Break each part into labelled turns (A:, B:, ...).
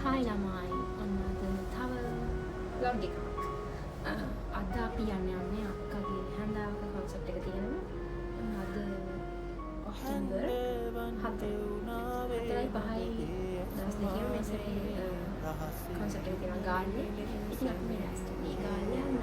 A: Hi ළමයි ඔන්න අද තව vlog එකක්. අද අපි යන්නේ අක්කගේ හැන්දාවක කොන්සර්ට් එක තියෙනවා. අද ඔක්තෝබර් 4යි 5යි දවස් දෙකේම මේ සැරේ කොන්සර්ට් එක තියෙනවා ගාල්ලේ. ඉතින් අපි මේ ලෑස්ති මේ ගාල්ලේ යන්න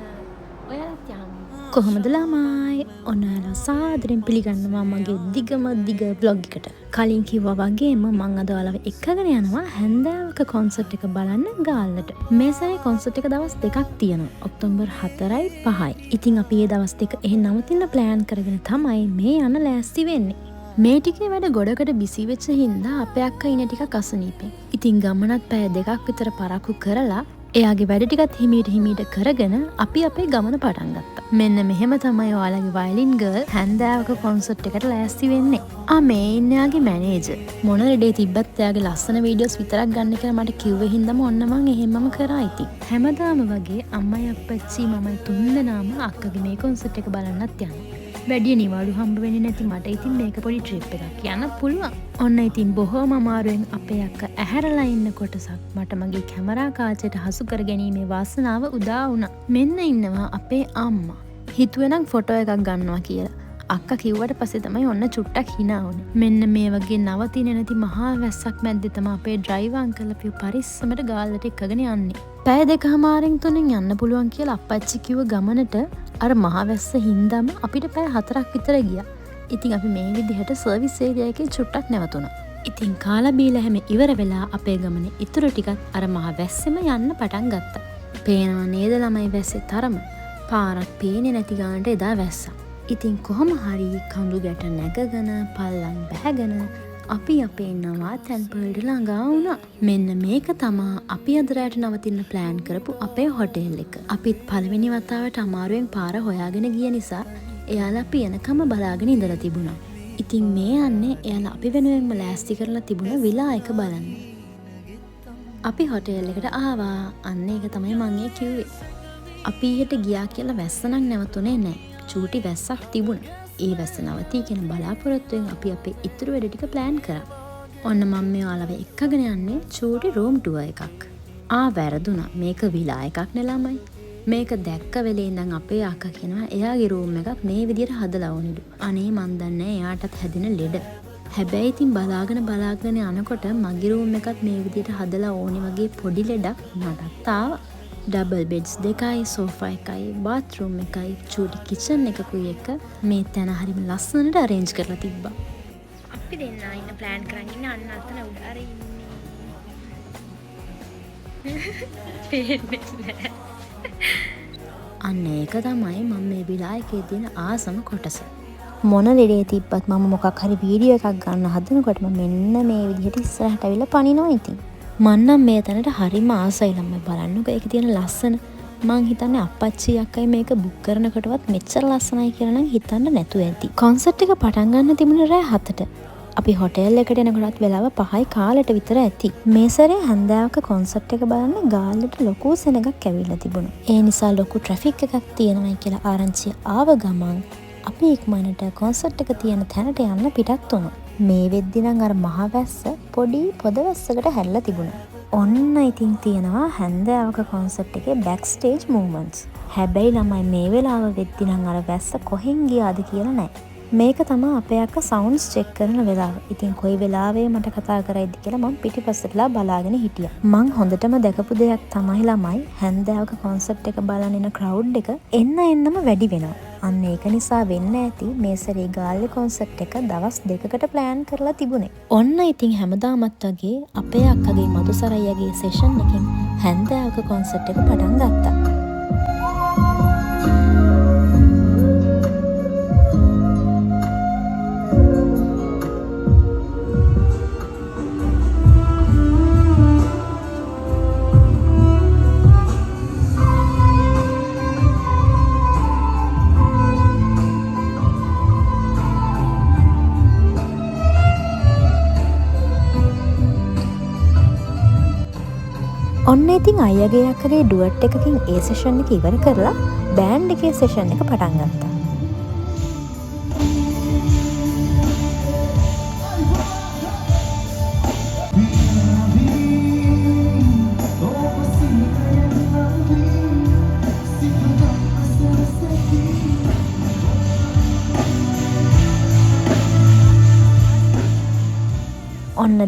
A: ඔයාලත් යන්න.
B: කොහොමද ළමයි? ඔයාලා සාදරයෙන් පිළිගන්නවා මගේ දිගම දිග vlog එකට. කලින් කිව්වා වගේම මම අද ඔයාලව එක්කගෙන යනවා හැන්දෑවක කොන්සර්ට් එක බලන්න ගාල්ලට. මේ සැරේ කොන්සර්ට් එක දවස් දෙකක් තියෙනවා. ඔක්තෝබර් 4යි 5යි. ඉතින් අපි මේ දවස් දෙක එහෙ නවතින්න ප්ලෑන් කරගෙන තමයි මේ යන ලෑස්ති වෙන්නේ. මේ ටිකේ වැඩ ගොඩකට බිසි වෙච්ච හින්දා අපේ අක්කා ඉන්නේ ටිකක් අසනීපෙන්. ඉතින් ගමනත් පැය දෙකක් විතර පරක්කු කරලා එයාගේ වැඩ ටිකත් හිමීට කරගෙන අපි අපේ ගමන පටන් ගත්තා. මෙන්න මෙහෙම තමයි ඔයාලගේ වයලින් ගර්ල් හැන්දෑවක කොන්සර්ට් එකට ලෑස්ති වෙන්නේ. මේ ඉන්නේ එයාගේ මැනේජර්. මොන ලෙඩේ තිබ්බත් එයාගේ ලස්සන වීඩියෝස් විතරක් ගන්න කියලා මට කිව්වෙ හින්දාම ඔන්න මං එහෙමම කරා ඉතින්. හැමදාම වගේ අම්මයි අප්පච්චි මමයි තුන්දෙනාම අක්කගේ මේ කොන්සර්ට් එක බලන්නත් යනවා. වැඩි නිවාඩු හම්බ වෙන්නේ නැති මට ඉතින් මේක පොඩි ට්‍රිප් එකක් යන්න පුළුවන්. ඔන්න ඉතින් බොහොම අමාරුවෙන් අපේ අක්කා ඇහැරලා ඉන්න කොටසක් මට මගේ කැමරා කාචයට හසු කර ගැනීමේ වාසනාව උදා වුණා. මෙන්න ඉන්නවා අපේ අම්මා. හිතුවේ නම් ෆොටෝ එකක් ගන්නවා කියලා. අක්කා කිව්වට පස්සේ තමයි ඔන්න චුට්ටක් hina වුනේ. මෙන්න මේ වගේ නවතින්නේ නැති මහා වැස්සක් මැද්දේ තමයි අපේ ඩ්‍රයිවර් අංකල් අපිව පරිස්සමට ගාල්ලට එක්කගෙන යන්නේ. පැය දෙකමාරෙන් තුනෙන් යන්න පුළුවන් කියලා අප්පච්චි කිව්ව ගමනට අර මහා වැස්ස හින්දාම අපිට පැය 4ක් විතර ගියා. ඉතින් අපි මේ විදිහට සර්විස් ඒරියා එකේ චුට්ටක් නැවතුණා. ඉතින් කාලා බීලා හැම ඉවර වෙලා අපේ ගමනේ ඉතුරු ටිකත් අර මහා වැස්සෙම යන්න පටන් ගත්තා. පේනවා නේද ළමයි වැස්සේ තරම. පාරක් පේන්නේ නැති ගානට එදා වැස්සා. ඉතින් කොහොම හරි කඳු ගැට නැගගෙන පල්ලම් බැහැගෙන අපි අපේ නවාතැන් වලට ළඟා වුණා. මෙන්න මේක තමා අපි අද රැට නවතින්න ප්ලෑන් කරපු අපේ හොටෙල් එක. අපිත් පළවෙනි වතාවට අමාරුවෙන් පාර හොයාගෙන ගිය නිසා එයාලා අපි එනකම බලාගෙන ඉඳලා තිබුණා. ඉතින් මේ යන්නේ එයාලා අපි වෙනුවෙන්ම ලෑස්ති කරලා තිබුණ විලා එක බලන්න. අපි හොටෙල් එකට ආවා. අන්න ඒක තමයි මම කිව්වේ. අපි ඊට ගියා කියලා වැස්ස නම් නැවතුනේ නැහැ. චූටි වැස්සක් තිබුණා. ඒ වැස්ස නවතී කියන බලාපොරොත්තුවෙන් අපි අපේ ඉතුරු වැඩ ටික ප්ලෑන් කරා. ඔන්න මම මේ ඔයාලව එක්කගෙන යන්නේ චූටි රූම් ටුවර් එකක්. වැරදුනා. මේක විලා එකක් නේ ළමයි. මේක දැක්ක වෙලේ ඉඳන් අපේ අක්කා කියනවා එයාගේ රූම් එකක් මේ විදියට හදලා ඕනෙලු. අනේ මන් දන්නේ එයාටත් හැදෙන ලෙඩ. හැබැයි ඉතින් බලාගෙන යනකොට මගේ රූම් එකත් මේ විදියට හදලා ඕනේ වගේ පොඩි ලෙඩක් මටත් ආවා. ඩබල් බෙඩ්ස් 2යි සෝෆා එකයි බාත්රූම් එකයි චූටි කිචන් එකකුයි එක මේ තැන හරිම ලස්සනට අරේන්ජ් කරලා තිබ්බා.
A: අපි දෙන්නා ඉන්න ප්ලෑන් කරන් ඉන්න අන්න අතන උඩ අර ඉන්නේ. පේන්නේ නැහැ.
B: අන්න ඒක තමයි මම මේ විලා එකේ තියෙන ආසම කොටස. මොන ලෙඩේ තිබ්බත් මම මොකක් හරි වීඩියෝ එකක් ගන්න හදනකොටම මෙන්න මේ විදිහට ඉස්සරහට අවිලා පනිනවා ඉතින්. මන්නම් මේ තැනට හරිම ආසයි ළමයි බලන්නකෝ ඒකේ තියෙන ලස්සන. මං හිතන්නේ අප්පච්චි අක්කයි මේක බුක් කරනකොටවත් මෙච්චර ලස්සනයි කියලා නම් හිතන්න නැතුව ඇති. කොන්සර්ට් එක පටන් ගන්න තිබුණේ රෑ 7ට. අපි හොටෙල් එකට එනකොටත් වෙලාව 5යි කාලට විතර ඇති. මේ සැරේ හැන්දෑවක කොන්සර්ට් එක බලන්න ගාල්ලට ලොකු සෙනගක් ඇවිල්ලා තිබුණා. ඒ නිසා ලොකු ට්‍රැෆික් එකක් තියෙනවායි කියලා ආරංචිය ආව ගමන් අපි ඉක්මනට කොන්සර්ට් එක තියෙන තැනට යන්න පිටත් වුණා. මේ වෙද්දි නම් අර මහ වැස්ස පොඩි පොද වැස්සකට හැරිලා තිබුණා. ඔන්න ඉතින් තියෙනවා හැන්දෑවක කොන්සර්ට් එකේ බෑක් ස්ටේජ් මූවමන්ට්ස්. හැබැයි ළමයි මේ වෙලාව වෙද්දි නම් අර වැස්ස කොහෙන් ගියාද කියලා නැහැ. මේක තමයි අපේ අක්කා සවුන්ඩ්ස් චෙක් කරන වෙලාව. ඉතින් කොයි වෙලාවෙ මට කතා කරයිද කියලා මම පිටිපස්සටලා බලාගෙන හිටියා. මං හොඳටම දැකපු දෙයක් තමයි ළමයි හැන්දෑවක කොන්සර්ට් එක බලන ඉන ක්‍රවුඩ් එක එන්නම වැඩි වෙනවා. අන්න ඒක නිසා වෙන්න ඇති මේ සැරේ ගාල්ලේ කොන්සර්ට් එක දවස් 2කට ප්ලෑන් කරලා තිබුණේ. ඔන්න ඉතින් හැමදාමත් වගේ අපේ අක්කගේ මදුසරයියගේ සෙෂන් එකෙන් හැන්දෑවක කොන්සර්ට් එක පටන් ගත්තා. ඔන්න ඉතින් අයියගේ අක්කගේ ඩුවට් එකකින් ඒ සෙෂන් එක ඉවර කරලා බෑන්ඩ් එකේ සෙෂන් එක පටන් ගත්තා.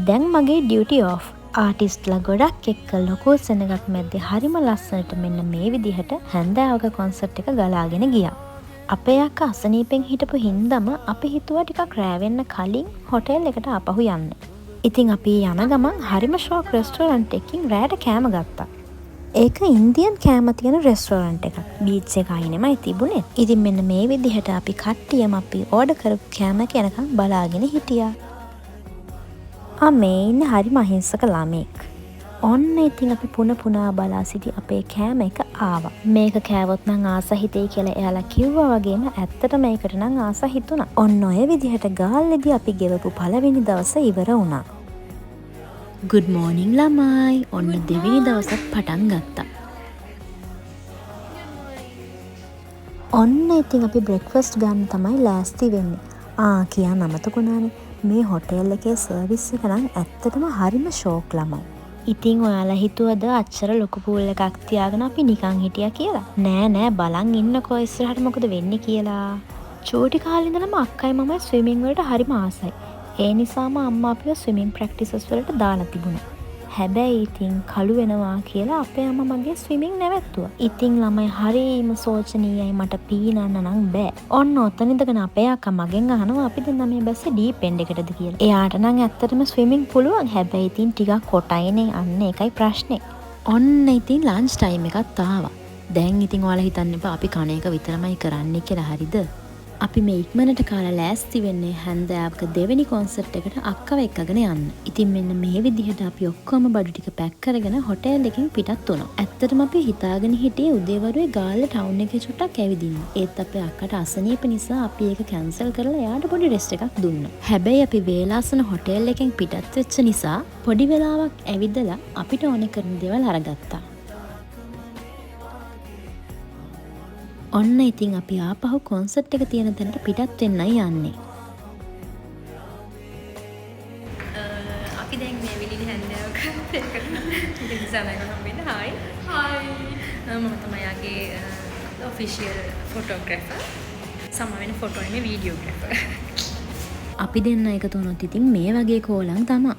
B: දැන් මගේ ඩියුටි ඕෆ්. ආටිස්ට්ලා ගොඩක් එක්ක ලොකෝ සෙනගක් මැද්දේ හරිම ලස්සනට මෙන්න මේ විදිහට හැන්දෑවක කොන්සර්ට් එක ගලාගෙන ගියා. අපේ අක්කා අසනීපෙන් හිටපු හින්දම අපි හිතුවා ටිකක් රෑ වෙන්න කලින් හොටෙල් එකට ආපහු යන්න. ඉතින් අපි යන ගමන් හරිම ෂෝක් රෙස්ටෝරන්ට් එකකින් රෑට කෑම ගත්තා. ඒක ඉන්දියන් කෑම තියෙන රෙස්ටෝරන්ට් එකක්. බීච් එක අයිනෙමයි තිබුණේ. ඉතින් මෙන්න මේ විදිහට අපි කට්ටියම අපි ඕඩර් කරපු කෑම කනකම් බලාගෙන හිටියා. මේ ඉන්නේ හරිම අහිංසක ළමෙක්. ඔන්න ඉතින් අපි පුනා බලා සිටි අපේ කෑම එක ආවා. මේක කෑවොත් නම් ආස හිතෙයි කියලා එයාලා කිව්වා වගේම ඇත්තට මේකට නම් ආස හිතුණා. ඔන්න ඔය විදිහට ගාල්ලේදී අපි ගෙවපු පළවෙනි දවස ඉවර වුණා. good morning ළමයි. ඔන්න දෙවෙනි දවසත් පටන් ගත්තා. ඔන්න ඉතින් අපි බ්‍රෙක්ෆාස්ට් ගන්න තමයි ලෑස්ති වෙන්නේ. කියන්න අමතකුණානේ. මේ හොටෙල් එකේ සර්විස් එක නම් ඇත්තටම හරිම ෂෝක් ළමයි. ඉතින් ඔයාලා හිතුවද අච්චර ලොකු පූල් එකක් තියාගෙන අපි නිකන් හිටියා කියලා? නෑ බලන් ඉන්නකෝ ඉස්සරහට මොකද වෙන්නේ කියලා. චූටි කාලේ ඉඳලම අක්කයි මමයි ස්විමින් වලට හරිම ආසයි. ඒ නිසාම අම්මා අපිව ස්විමින් ප්‍රැක්ටිසස් වලට දාලා තිබුණා. හැබැයි ඉතින් කළු වෙනවා කියලා අපේ අම්මා මගේ ස්විමින් නැවැත්තුවා. ඉතින් ළමයි හරිම සෝචනීයයි මට පීනන්න නම් බෑ. ඔන්න ඔතන ඉඳගෙන අපේ අක්කා මගෙන් අහනවා අපි දැන් මේ බස්සේ ඩීප් එන්ඩ් එකටද කියලා. එයාට නම් ඇත්තටම ස්විමින් පුළුවන්. හැබැයි ඉතින් ටිකක් කොටයිනේ. අන්න ඒකයි ප්‍රශ්නේ. ඔන්න ඉතින් ලන්ච් ටයිම් එකත් ආවා. දැන් ඉතින් ඔයාලා හිතන්න එපා අපි කණ එක විතරමයි කරන්නේ කියලා. හරිද? අපි මේ ඉක්මනට කාලා ලෑස්ති වෙන්නේ හැන්දෑවක දෙවෙනි කොන්සර්ට් එකට අක්කව එක්කගෙන යන්න. ඉතින් මෙන්න මේ විදිහට අපි ඔක්කොම බඩු ටික පැක් කරගෙන හොටෙල් එකකින් පිටත් වුණා. ඇත්තටම අපි හිතාගෙන හිටියේ උදේවරුේ ගාල්ල ටවුන් එකේ චුට්ටක් ඇවිදින්න. ඒත් අපේ අක්කට අසනීප නිසා අපි ඒක කැන්සල් කරලා එයාට පොඩි රෙස්ට් එකක් දුන්නා. හැබැයි අපි වේලාසන හොටෙල් එකෙන් පිටත් වෙච්ච නිසා පොඩි වෙලාවක් ඇවිදලා අපිට ඕනේ කරන දේවල් අරගත්තා. ඔන්න ඉතින් අපි ආපහු කොන්සර්ට් එක තියෙන තැනට පිටත් වෙන්නයි යන්නේ.
A: අපි දැන් මේ විදිහට හැන්දෑවක ඩිසයිනර් හම්බෙන්න හායි. මම තමයි යාගේ ඔෆිෂියල් ෆොටෝග්‍රැෆර්. සමවෙන ෆොටෝ නෙමෙයි වීඩියෝග්‍රැෆර්. අපි දෙන්න එකතු වුණොත් ඉතින් මේ වගේ කෝලම් තමයි.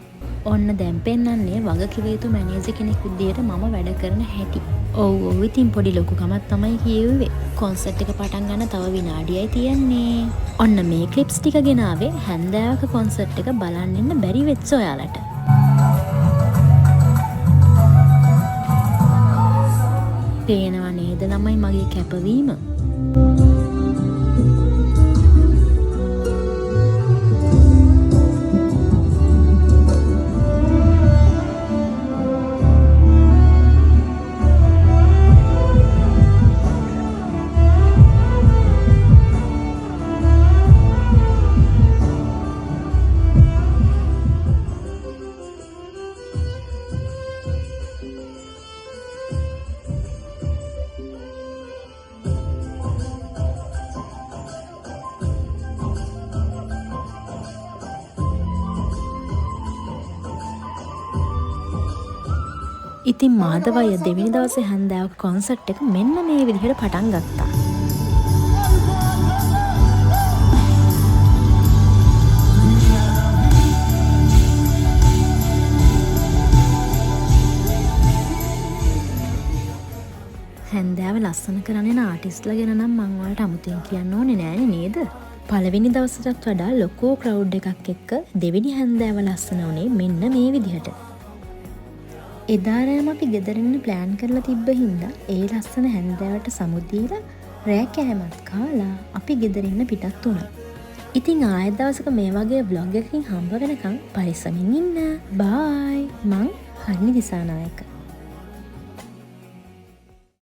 A: ඔන්න දැන් පෙන්නන්නේ වගකිව යුතු මැනේජර් කෙනෙක් විදියට මම වැඩ කරන හැටි. ඔව් ඉතින් පොඩි ලොකුකමක් තමයි කියෙව්වේ. කොන්සර්ට් එක පටන් ගන්න තව විනාඩියයි තියෙන්නේ. ඔන්න මේ ක්ලිප්ස් ටික ගෙනාවේ හැන්දෑවක කොන්සර්ට් එක බලන්න ඉන්න බැරි වෙච්ච ඔයාලට. පේනවා නේද ළමයි මගේ කැපවීම? ඉතින් මාධවය දෙවෙනි දවසේ හැන්දෑවක කොන්සර්ට් එක මෙන්න මේ විදිහට පටන් ගත්තා. හැන්දෑව ලස්සන කරන්නේ ආටිස්ට්ලා ගැන නම් මං ඔයාලට අමුතුවෙන් කියන්න ඕනේ නෑනේ නේද? පළවෙනි දවසටත් වඩා ලොකෝ ක්‍රවුඩ් එකක් එක්ක දෙවෙනි හැන්දෑව ලස්සන වුණේ මෙන්න මේ විදිහට. එදා රෑම අපි ගෙදරින් ප්ලෑන් කරලා තිබ්බ හින්දා ඒ ලස්සන හැන්දෑවට සමුදීලා රෑ කෑමත් කාලා අපි ගෙදරින් පිටත් වුණා. ඉතින් ආයෙත් දවසක මේ වගේ vlog එකකින් හම්බ වෙනකන් පරිස්සමින් ඉන්න. බයි. මං හරිනි දිසානායක.